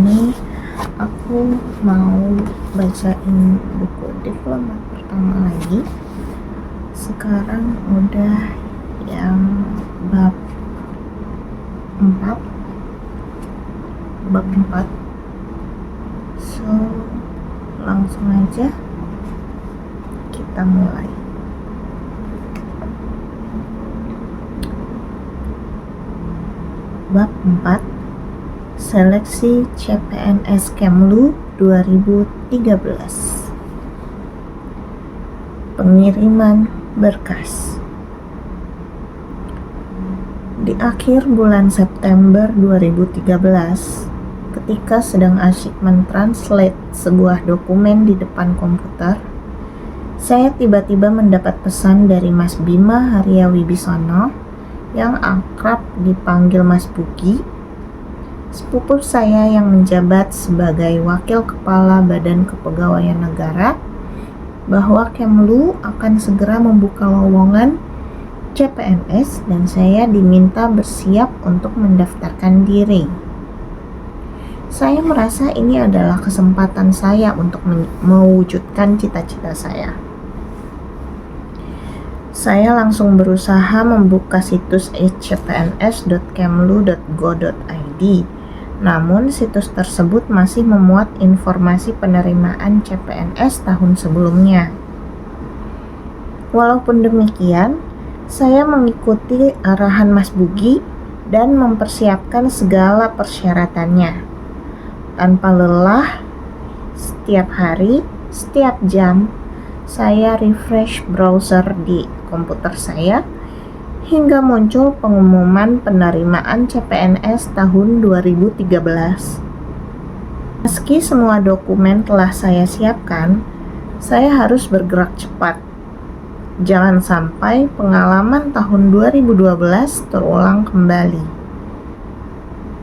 ini aku mau bacain buku diplomat pertama lagi. Sekarang udah yang bab 4. So langsung aja kita mulai. Bab 4, Seleksi CPNS Kemlu 2013. Pengiriman berkas. Di akhir bulan September 2013, ketika sedang asyik mentranslate sebuah dokumen di depan komputer, saya tiba-tiba mendapat pesan dari Mas Bima Haria Wibisono yang akrab dipanggil Mas Bugi, sepupu saya yang menjabat sebagai Wakil Kepala Badan Kepegawaian Negara, bahwa Kemlu akan segera membuka lowongan CPNS dan saya diminta bersiap untuk mendaftarkan diri. Saya merasa ini adalah kesempatan saya untuk mewujudkan cita-cita saya. Saya langsung berusaha membuka situs cpns.kemlu.go.id. Namun situs tersebut masih memuat informasi penerimaan CPNS tahun sebelumnya. Walaupun demikian, saya mengikuti arahan Mas Bugi dan mempersiapkan segala persyaratannya. Tanpa lelah, setiap hari, setiap jam, saya refresh browser di komputer saya hingga muncul pengumuman penerimaan CPNS tahun 2013. Meski semua dokumen telah saya siapkan, saya harus bergerak cepat. Jangan sampai pengalaman tahun 2012 terulang kembali.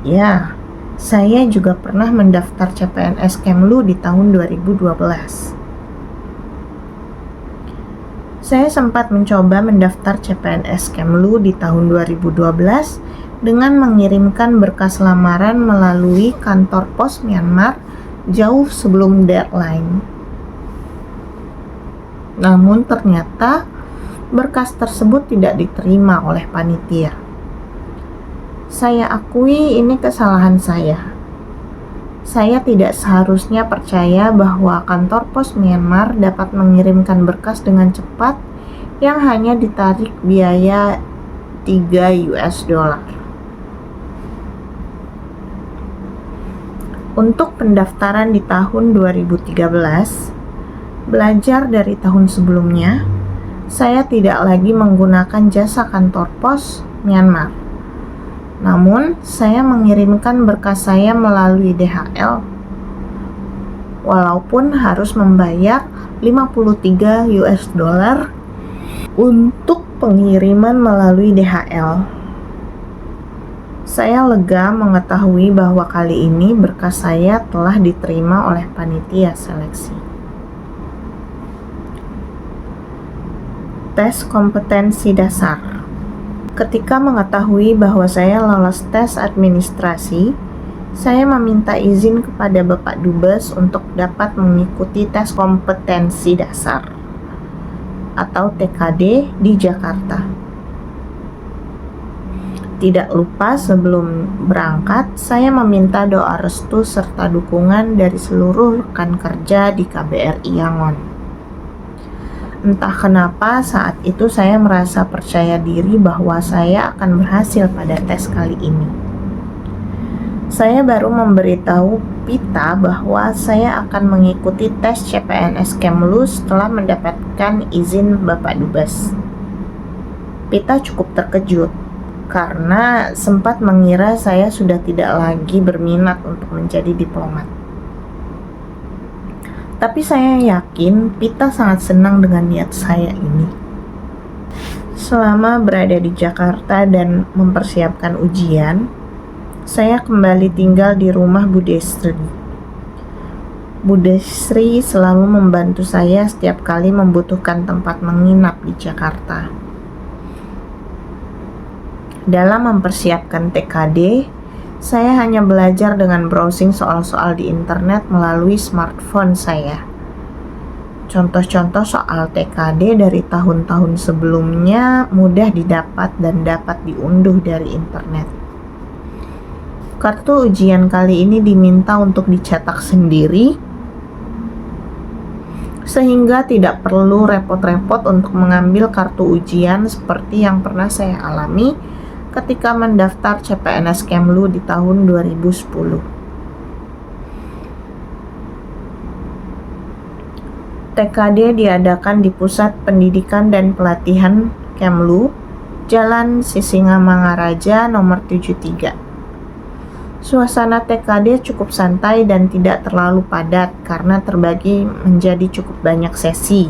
Ya, saya juga pernah mendaftar CPNS Kemlu di tahun 2012. Saya sempat mencoba mendaftar CPNS Kemlu di tahun 2012 dengan mengirimkan berkas lamaran melalui kantor pos Myanmar jauh sebelum deadline. Namun ternyata berkas tersebut tidak diterima oleh panitia. Saya akui ini kesalahan saya. Saya tidak seharusnya percaya bahwa kantor pos Myanmar dapat mengirimkan berkas dengan cepat yang hanya ditarik biaya $3. Untuk pendaftaran di tahun 2013, belajar dari tahun sebelumnya, saya tidak lagi menggunakan jasa kantor pos Myanmar. Namun, saya mengirimkan berkas saya melalui DHL, walaupun harus membayar $53 untuk pengiriman melalui DHL. Saya lega mengetahui bahwa kali ini berkas saya telah diterima oleh panitia seleksi. Tes kompetensi dasar. Ketika mengetahui bahwa saya lolos tes administrasi, saya meminta izin kepada Bapak Dubes untuk dapat mengikuti tes kompetensi dasar atau TKD di Jakarta. Tidak lupa sebelum berangkat, saya meminta doa restu serta dukungan dari seluruh rekan kerja di KBRI Yangon. Entah kenapa saat itu saya merasa percaya diri bahwa saya akan berhasil pada tes kali ini. Saya baru memberitahu Pita bahwa saya akan mengikuti tes CPNS Kemlu setelah mendapatkan izin Bapak Dubes. Pita cukup terkejut karena sempat mengira saya sudah tidak lagi berminat untuk menjadi diplomat. Tapi saya yakin Pita sangat senang dengan niat saya ini. Selama berada di Jakarta dan mempersiapkan ujian, saya kembali tinggal di rumah Bu Desri. Bu Desri selalu membantu saya setiap kali membutuhkan tempat menginap di Jakarta. Dalam mempersiapkan TKD, Saya hanya belajar dengan browsing soal-soal di internet melalui smartphone saya. Contoh-contoh soal TKD dari tahun-tahun sebelumnya mudah didapat dan dapat diunduh dari internet. Kartu ujian kali ini diminta untuk dicetak sendiri, sehingga tidak perlu repot-repot untuk mengambil kartu ujian seperti yang pernah saya alami ketika mendaftar CPNS Kemlu di tahun 2010. TKD diadakan di Pusat Pendidikan dan Pelatihan Kemlu, Jalan Sisingamangaraja nomor 73. Suasana TKD cukup santai dan tidak terlalu padat karena terbagi menjadi cukup banyak sesi,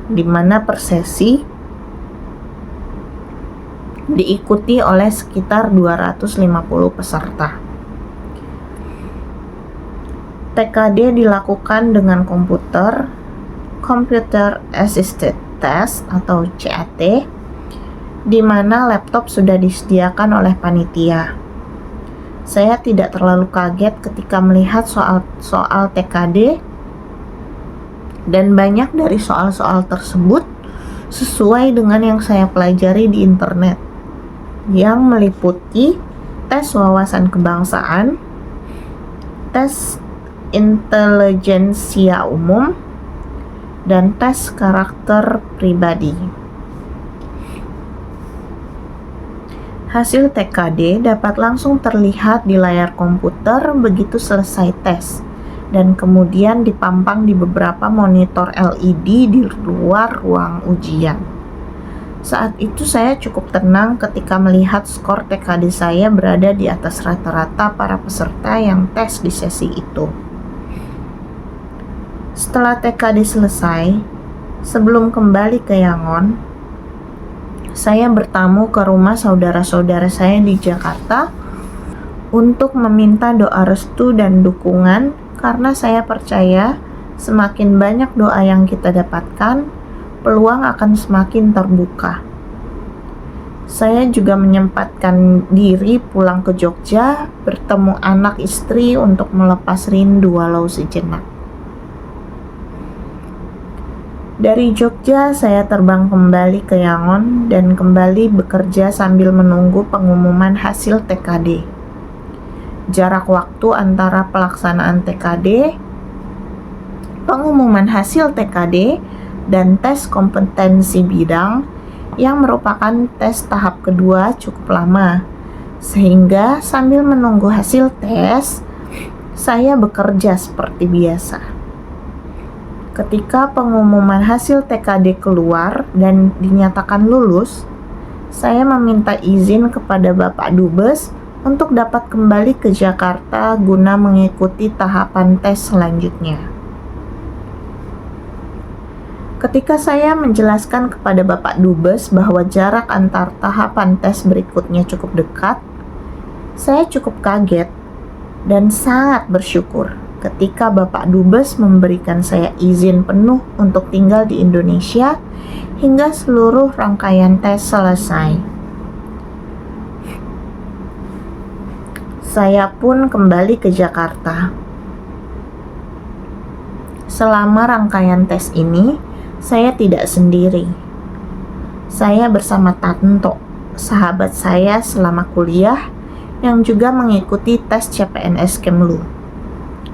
di mana per sesi diikuti oleh sekitar 250 peserta. TKD dilakukan dengan komputer, Computer Assisted Test atau CAT, di mana laptop sudah disediakan oleh panitia. Saya tidak terlalu kaget ketika melihat soal-soal TKD, dan banyak dari soal-soal tersebut sesuai dengan yang saya pelajari di internet, yang meliputi tes wawasan kebangsaan, tes intelijensia umum, dan tes karakter pribadi. Hasil TKD dapat langsung terlihat di layar komputer begitu selesai tes, dan kemudian dipampang di beberapa monitor LED di luar ruang ujian. Saat itu saya cukup tenang ketika melihat skor TKD saya berada di atas rata-rata para peserta yang tes di sesi itu. Setelah TKD selesai, sebelum kembali ke Yangon, saya bertamu ke rumah saudara-saudara saya di Jakarta untuk meminta doa restu dan dukungan, karena saya percaya semakin banyak doa yang kita dapatkan, peluang akan semakin terbuka. Saya juga menyempatkan diri pulang ke Jogja, bertemu anak istri untuk melepas rindu walau sejenak. Dari Jogja, saya terbang kembali ke Yangon dan kembali bekerja sambil menunggu pengumuman hasil TKD. Jarak waktu antara pelaksanaan TKD, pengumuman hasil TKD, dan tes kompetensi bidang yang merupakan tes tahap kedua cukup lama, sehingga sambil menunggu hasil tes, saya bekerja seperti biasa. Ketika pengumuman hasil TKD keluar dan dinyatakan lulus, saya meminta izin kepada Bapak Dubes untuk dapat kembali ke Jakarta guna mengikuti tahapan tes selanjutnya. Ketika saya menjelaskan kepada Bapak Dubes bahwa jarak antar tahapan tes berikutnya cukup dekat, saya cukup kaget dan sangat bersyukur ketika Bapak Dubes memberikan saya izin penuh untuk tinggal di Indonesia hingga seluruh rangkaian tes selesai. Saya pun kembali ke Jakarta. Selama rangkaian tes ini, saya tidak sendiri. Saya bersama Tanto, sahabat saya selama kuliah yang juga mengikuti tes CPNS Kemlu,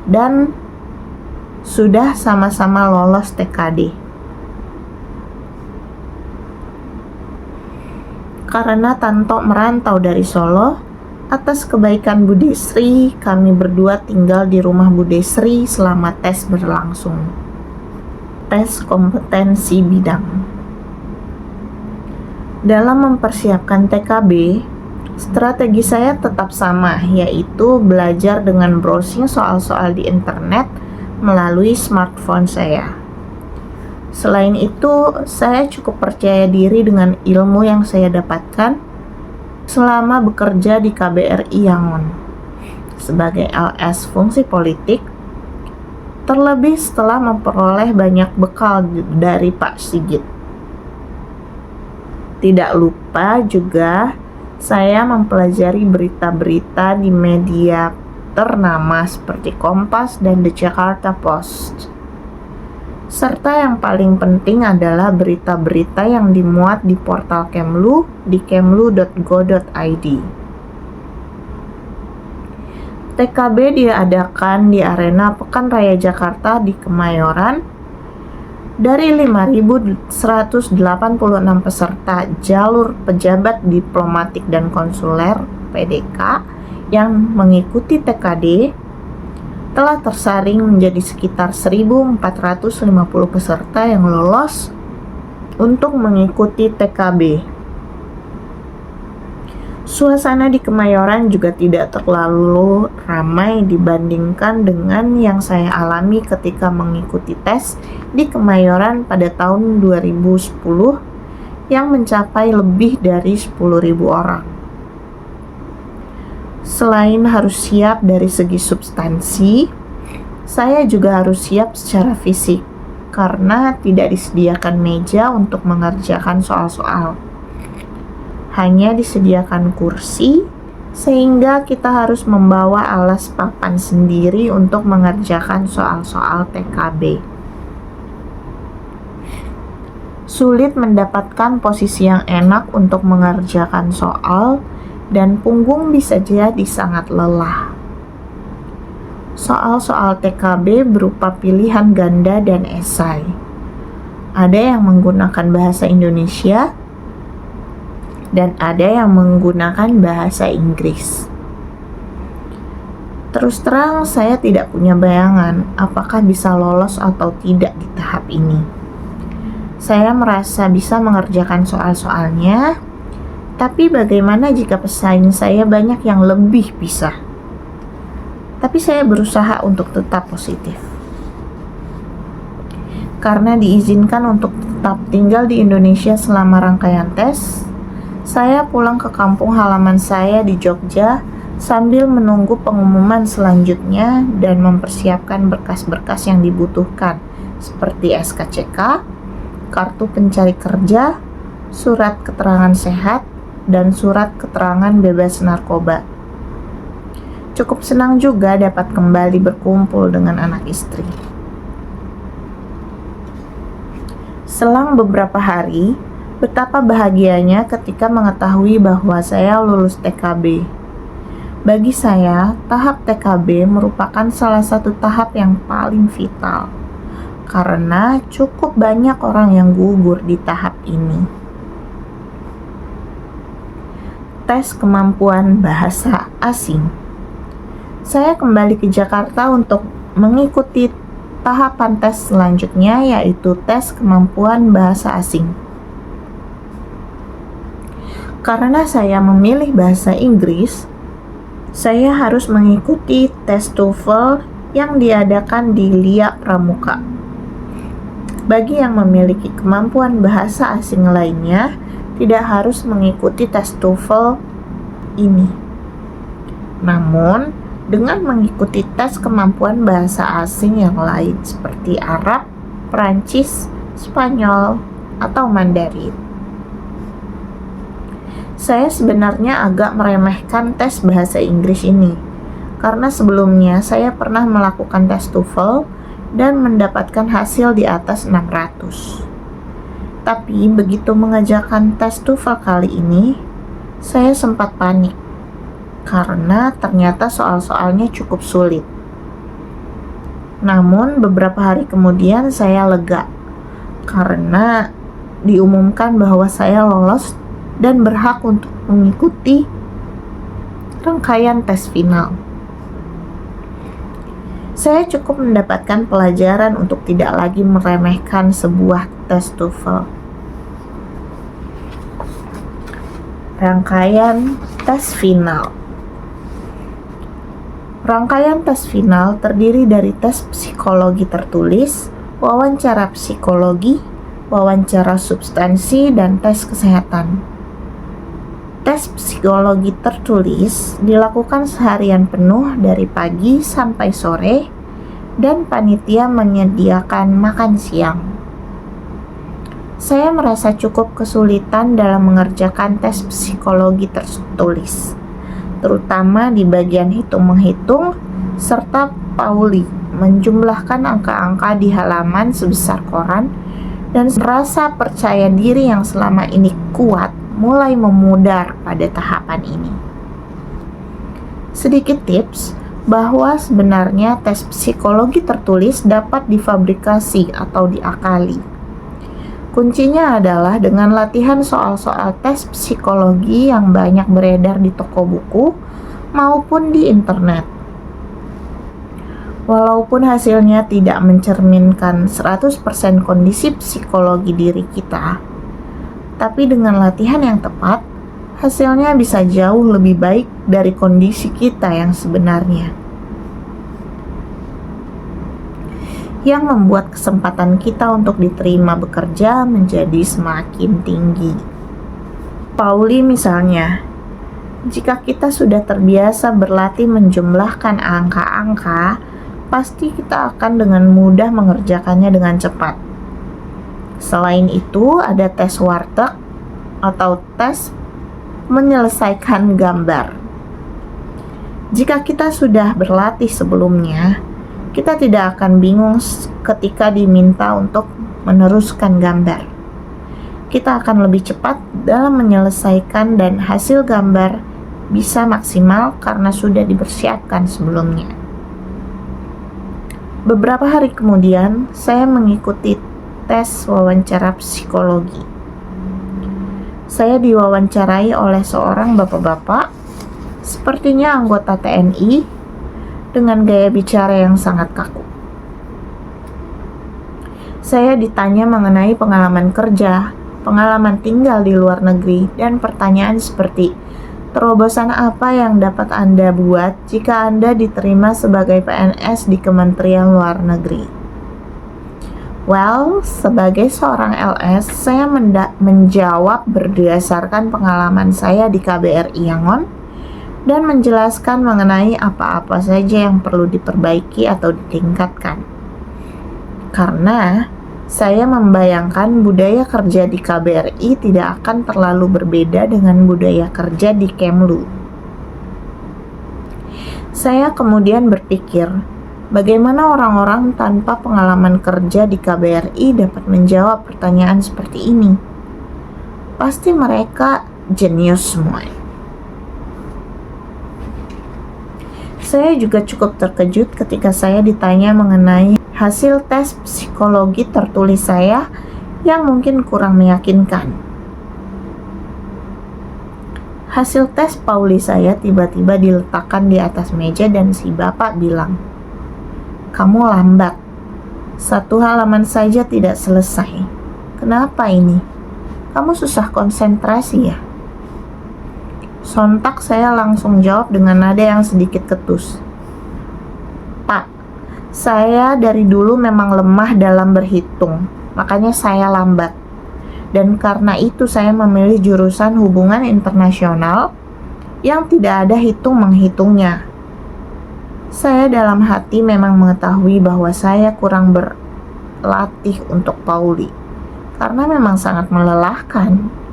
dan sudah sama-sama lolos TKD. Karena Tanto merantau dari Solo, atas kebaikan Bu Desri, kami berdua tinggal di rumah Bu Desri selama tes berlangsung. Tes kompetensi bidang. Dalam mempersiapkan TKB, strategi saya tetap sama, yaitu belajar dengan browsing soal-soal di internet melalui smartphone saya. Selain itu, saya cukup percaya diri dengan ilmu yang saya dapatkan selama bekerja di KBRI Yangon sebagai LS fungsi politik, terlebih setelah memperoleh banyak bekal dari Pak Sigit. Tidak lupa juga, saya mempelajari berita-berita di media ternama seperti Kompas dan The Jakarta Post. Serta yang paling penting adalah berita-berita yang dimuat di portal Kemlu di kemlu.go.id. TKB diadakan di Arena Pekan Raya Jakarta di Kemayoran. Dari 5.186 peserta jalur pejabat diplomatik dan konsuler (PDK) yang mengikuti TKD, telah tersaring menjadi sekitar 1.450 peserta yang lolos untuk mengikuti TKB. Suasana di Kemayoran juga tidak terlalu ramai dibandingkan dengan yang saya alami ketika mengikuti tes di Kemayoran pada tahun 2010 yang mencapai lebih dari 10.000 orang. Selain harus siap dari segi substansi, saya juga harus siap secara fisik karena tidak disediakan meja untuk mengerjakan soal-soal. Hanya disediakan kursi, sehingga kita harus membawa alas papan sendiri untuk mengerjakan soal-soal TKB. Sulit mendapatkan posisi yang enak untuk mengerjakan soal, dan punggung bisa jadi sangat lelah. Soal-soal TKB berupa pilihan ganda dan esai. Ada yang menggunakan bahasa Indonesia, dan ada yang menggunakan bahasa Inggris. Terus terang, saya tidak punya bayangan apakah bisa lolos atau tidak di tahap ini. Saya merasa bisa mengerjakan soal-soalnya, tapi bagaimana jika pesaing saya banyak yang lebih bisa? Tapi saya berusaha untuk tetap positif. Karena diizinkan untuk tetap tinggal di Indonesia selama rangkaian tes, saya pulang ke kampung halaman saya di Jogja sambil menunggu pengumuman selanjutnya dan mempersiapkan berkas-berkas yang dibutuhkan seperti SKCK, kartu pencari kerja, surat keterangan sehat, dan surat keterangan bebas narkoba. Cukup senang juga dapat kembali berkumpul dengan anak istri. Selang beberapa hari, betapa bahagianya ketika mengetahui bahwa saya lulus TKB. Bagi saya, tahap TKB merupakan salah satu tahap yang paling vital, karena cukup banyak orang yang gugur di tahap ini. Tes kemampuan bahasa asing. Saya kembali ke Jakarta untuk mengikuti tahapan tes selanjutnya, yaitu tes kemampuan bahasa asing. Karena saya memilih bahasa Inggris, saya harus mengikuti tes TOEFL yang diadakan di LIA Pramuka. Bagi yang memiliki kemampuan bahasa asing lainnya, tidak harus mengikuti tes TOEFL ini. Namun, dengan mengikuti tes kemampuan bahasa asing yang lain seperti Arab, Perancis, Spanyol, atau Mandarin. Saya sebenarnya agak meremehkan tes bahasa Inggris ini, karena sebelumnya saya pernah melakukan tes TOEFL dan mendapatkan hasil di atas 600. Tapi begitu mengerjakan tes TOEFL kali ini, saya sempat panik, karena ternyata soal-soalnya cukup sulit. Namun beberapa hari kemudian saya lega, karena diumumkan bahwa saya lolos dan berhak untuk mengikuti rangkaian tes final. Saya cukup mendapatkan pelajaran untuk tidak lagi meremehkan sebuah tes TOEFL. Rangkaian tes final. Rangkaian tes final terdiri dari tes psikologi tertulis, wawancara psikologi, wawancara substansi, dan tes kesehatan. Tes psikologi tertulis dilakukan seharian penuh dari pagi sampai sore, dan panitia menyediakan makan siang. Saya merasa cukup kesulitan dalam mengerjakan tes psikologi tertulis, terutama di bagian hitung-menghitung serta Pauli menjumlahkan angka-angka di halaman sebesar koran, dan rasa percaya diri yang selama ini kuat mulai memudar pada tahapan ini. Sedikit tips bahwa sebenarnya tes psikologi tertulis dapat difabrikasi atau diakali. Kuncinya adalah dengan latihan soal-soal tes psikologi yang banyak beredar di toko buku maupun di internet. Walaupun hasilnya tidak mencerminkan 100% kondisi psikologi diri kita, tapi dengan latihan yang tepat, hasilnya bisa jauh lebih baik dari kondisi kita yang sebenarnya, yang membuat kesempatan kita untuk diterima bekerja menjadi semakin tinggi. Pauli misalnya, jika kita sudah terbiasa berlatih menjumlahkan angka-angka, pasti kita akan dengan mudah mengerjakannya dengan cepat. Selain itu, ada tes warteg atau tes menyelesaikan gambar. Jika kita sudah berlatih sebelumnya, kita tidak akan bingung ketika diminta untuk meneruskan gambar. Kita akan lebih cepat dalam menyelesaikan dan hasil gambar bisa maksimal karena sudah dipersiapkan sebelumnya. Beberapa hari kemudian, saya mengikuti tes wawancara psikologi. Saya diwawancarai oleh seorang bapak-bapak, sepertinya anggota TNI, dengan gaya bicara yang sangat kaku. Saya ditanya mengenai pengalaman kerja, pengalaman tinggal di luar negeri, dan pertanyaan seperti, terobosan apa yang dapat Anda buat jika Anda diterima sebagai PNS di Kementerian Luar Negeri? Well, sebagai seorang LS, saya menjawab berdasarkan pengalaman saya di KBRI Yangon dan menjelaskan mengenai apa-apa saja yang perlu diperbaiki atau ditingkatkan. Karena saya membayangkan budaya kerja di KBRI tidak akan terlalu berbeda dengan budaya kerja di Kemlu. Saya kemudian berpikir, bagaimana orang-orang tanpa pengalaman kerja di KBRI dapat menjawab pertanyaan seperti ini? Pasti mereka jenius semua. Saya juga cukup terkejut ketika saya ditanya mengenai hasil tes psikologi tertulis saya yang mungkin kurang meyakinkan. Hasil tes Pauli saya tiba-tiba diletakkan di atas meja dan si bapak bilang, "Kamu lambat. Satu halaman saja tidak selesai. Kenapa ini? Kamu susah konsentrasi ya?" Sontak saya langsung jawab dengan nada yang sedikit ketus, "Pak, saya dari dulu memang lemah dalam berhitung, makanya saya lambat. Dan karena itu saya memilih jurusan hubungan internasional yang tidak ada hitung-menghitungnya." Saya dalam hati memang mengetahui bahwa saya kurang berlatih untuk Pauli, karena memang sangat melelahkan.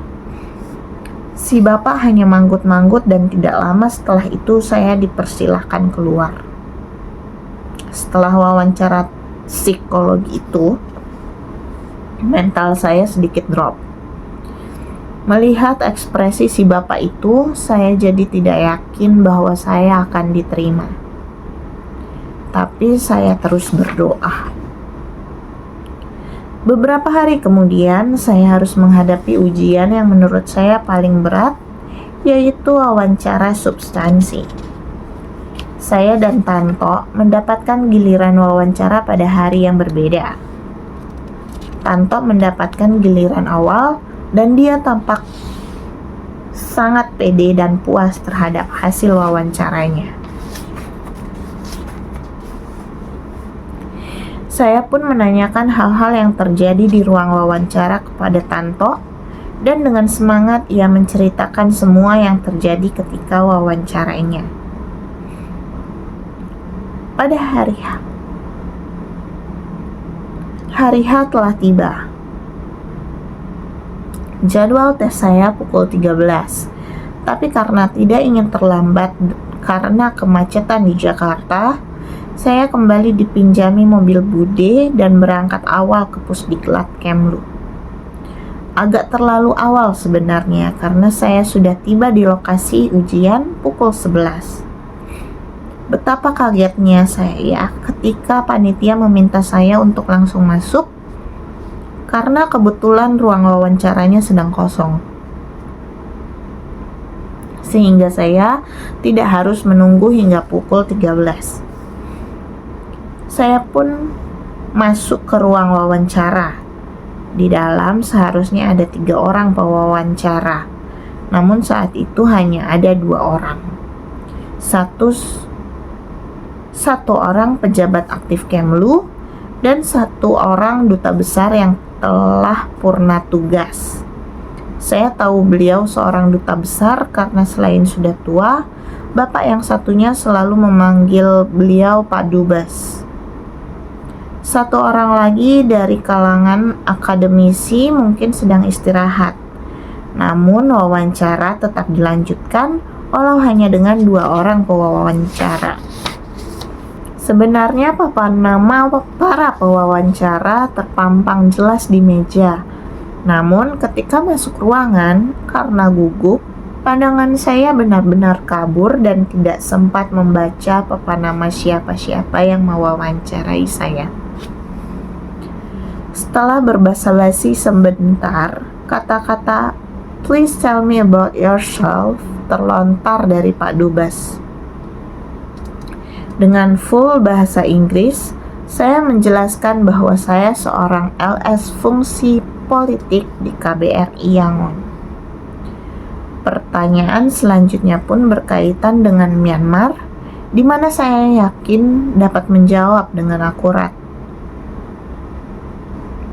Si bapak hanya manggut-manggut dan tidak lama setelah itu saya dipersilahkan keluar. Setelah wawancara psikologi itu, mental saya sedikit drop. Melihat ekspresi si bapak itu, saya jadi tidak yakin bahwa saya akan diterima. Tapi saya terus berdoa. Beberapa hari kemudian, saya harus menghadapi ujian yang menurut saya paling berat, yaitu wawancara substansi. Saya dan Tanto mendapatkan giliran wawancara pada hari yang berbeda. Tanto mendapatkan giliran awal dan dia tampak sangat pede dan puas terhadap hasil wawancaranya. Saya pun menanyakan hal-hal yang terjadi di ruang wawancara kepada Tanto, dan dengan semangat ia menceritakan semua yang terjadi ketika wawancaranya. Pada hari H telah tiba. Jadwal tes saya pukul 13. Tapi karena tidak ingin terlambat karena kemacetan di Jakarta, saya kembali dipinjami mobil Bude dan berangkat awal ke Pusdiklat Kemlu. Agak terlalu awal sebenarnya karena saya sudah tiba di lokasi ujian pukul 11. Betapa kagetnya saya ketika panitia meminta saya untuk langsung masuk karena kebetulan ruang wawancaranya sedang kosong. Sehingga saya tidak harus menunggu hingga pukul 13. Saya pun masuk ke ruang wawancara. Di dalam seharusnya ada 3 orang pewawancara, namun saat itu hanya ada 2 orang. Satu orang pejabat aktif Kemlu dan 1 orang duta besar yang telah purna tugas. Saya tahu beliau seorang duta besar karena selain sudah tua, bapak yang satunya selalu memanggil beliau Pak Dubes. 1 orang lagi dari kalangan akademisi mungkin sedang istirahat. Namun wawancara tetap dilanjutkan walau hanya dengan 2 orang pewawancara. Sebenarnya papan nama para pewawancara terpampang jelas di meja. Namun ketika masuk ruangan, karena gugup, pandangan saya benar-benar kabur dan tidak sempat membaca papan nama siapa-siapa yang mewawancarai saya. Setelah berbasa-basi sebentar, kata-kata "Please tell me about yourself" terlontar dari Pak Dubes. Dengan full bahasa Inggris, saya menjelaskan bahwa saya seorang LS fungsi politik di KBRI Yangon. Pertanyaan selanjutnya pun berkaitan dengan Myanmar, di mana saya yakin dapat menjawab dengan akurat.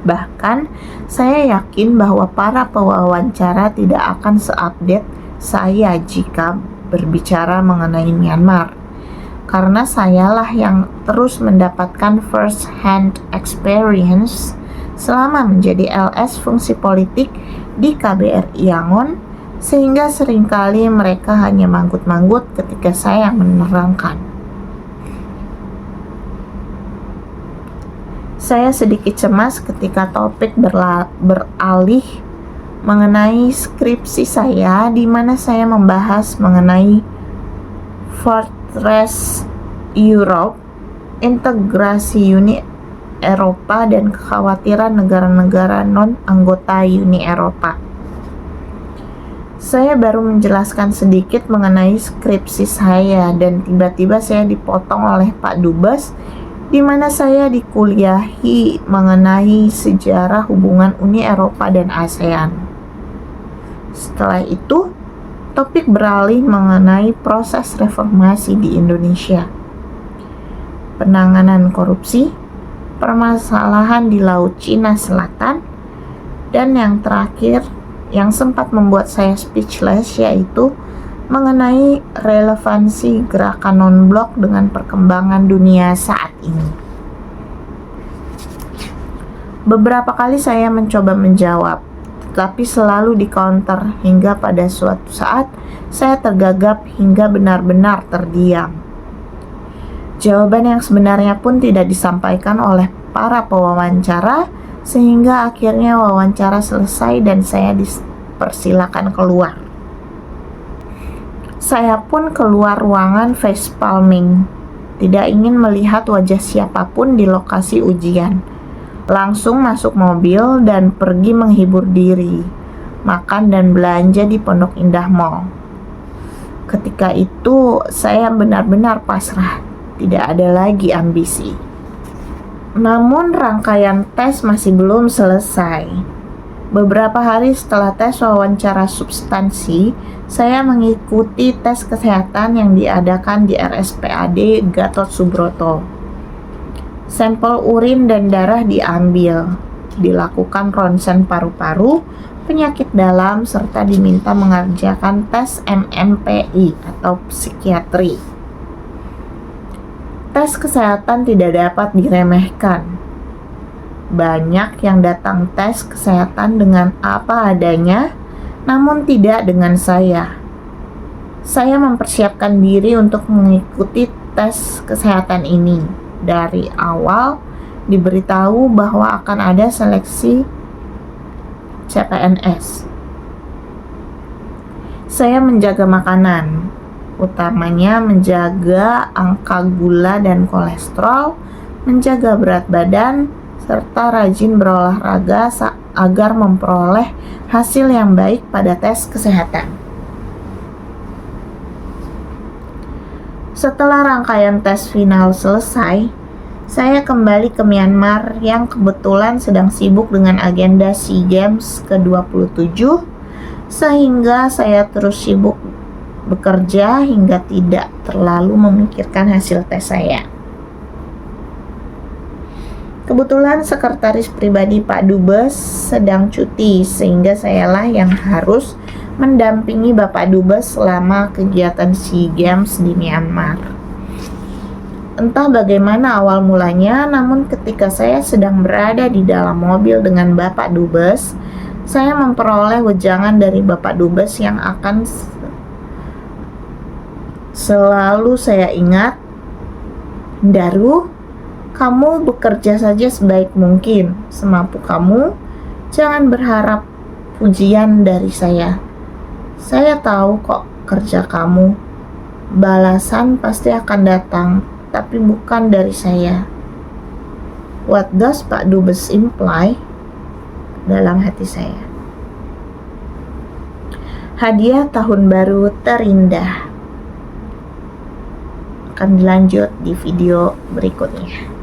Bahkan, saya yakin bahwa para pewawancara tidak akan seupdate saya jika berbicara mengenai Myanmar, karena sayalah yang terus mendapatkan first hand experience selama menjadi LS fungsi politik di KBRI Yangon, sehingga seringkali mereka hanya manggut-manggut ketika saya menerangkan. Saya sedikit cemas ketika topik beralih mengenai skripsi saya, di mana saya membahas mengenai Fortress Europe, integrasi Uni Eropa dan kekhawatiran negara-negara non-anggota Uni Eropa. Saya baru menjelaskan sedikit mengenai skripsi saya dan tiba-tiba saya dipotong oleh Pak Dubes, di mana saya dikuliahi mengenai sejarah hubungan Uni Eropa dan ASEAN. Setelah itu, topik beralih mengenai proses reformasi di Indonesia, penanganan korupsi, permasalahan di Laut Cina Selatan, dan yang terakhir yang sempat membuat saya speechless yaitu mengenai relevansi gerakan non-blok dengan perkembangan dunia saat ini. Beberapa kali saya mencoba menjawab, tetapi selalu di counter hingga pada suatu saat saya tergagap hingga benar-benar terdiam. Jawaban yang sebenarnya pun tidak disampaikan oleh para pewawancara, sehingga akhirnya wawancara selesai dan saya dipersilakan keluar. Saya pun keluar ruangan face palming, tidak ingin melihat wajah siapapun di lokasi ujian. Langsung masuk mobil dan pergi menghibur diri, makan dan belanja di Pondok Indah Mall. Ketika itu saya benar-benar pasrah, tidak ada lagi ambisi. Namun rangkaian tes masih belum selesai. Beberapa hari setelah tes wawancara substansi, saya mengikuti tes kesehatan yang diadakan di RSPAD Gatot Subroto. Sampel urin dan darah diambil, dilakukan ronsen paru-paru, penyakit dalam, serta diminta mengerjakan tes MMPI atau psikiatri. Tes kesehatan tidak dapat diremehkan. Banyak yang datang tes kesehatan dengan apa adanya, namun tidak dengan saya. Saya mempersiapkan diri untuk mengikuti tes kesehatan ini. Dari awal diberitahu bahwa akan ada seleksi CPNS. Saya menjaga makanan, utamanya menjaga angka gula dan kolesterol, menjaga berat badan, serta rajin berolahraga agar memperoleh hasil yang baik pada tes kesehatan. Setelah rangkaian tes final selesai, saya kembali ke Myanmar yang kebetulan sedang sibuk dengan agenda SEA Games ke-27, sehingga saya terus sibuk bekerja hingga tidak terlalu memikirkan hasil tes saya. Kebetulan sekretaris pribadi Pak Dubes sedang cuti, sehingga sayalah yang harus mendampingi Bapak Dubes selama kegiatan SEA Games di Myanmar. Entah bagaimana awal mulanya, namun ketika saya sedang berada di dalam mobil dengan Bapak Dubes, saya memperoleh wejangan dari Bapak Dubes yang akan selalu saya ingat. "Daru, kamu bekerja saja sebaik mungkin, semampu kamu. Jangan berharap pujian dari saya. Saya tahu kok kerja kamu. Balasan pasti akan datang, tapi bukan dari saya." What does Pak Dubes imply? Dalam hati saya. Hadiah tahun baru terindah. Akan dilanjut di video berikutnya.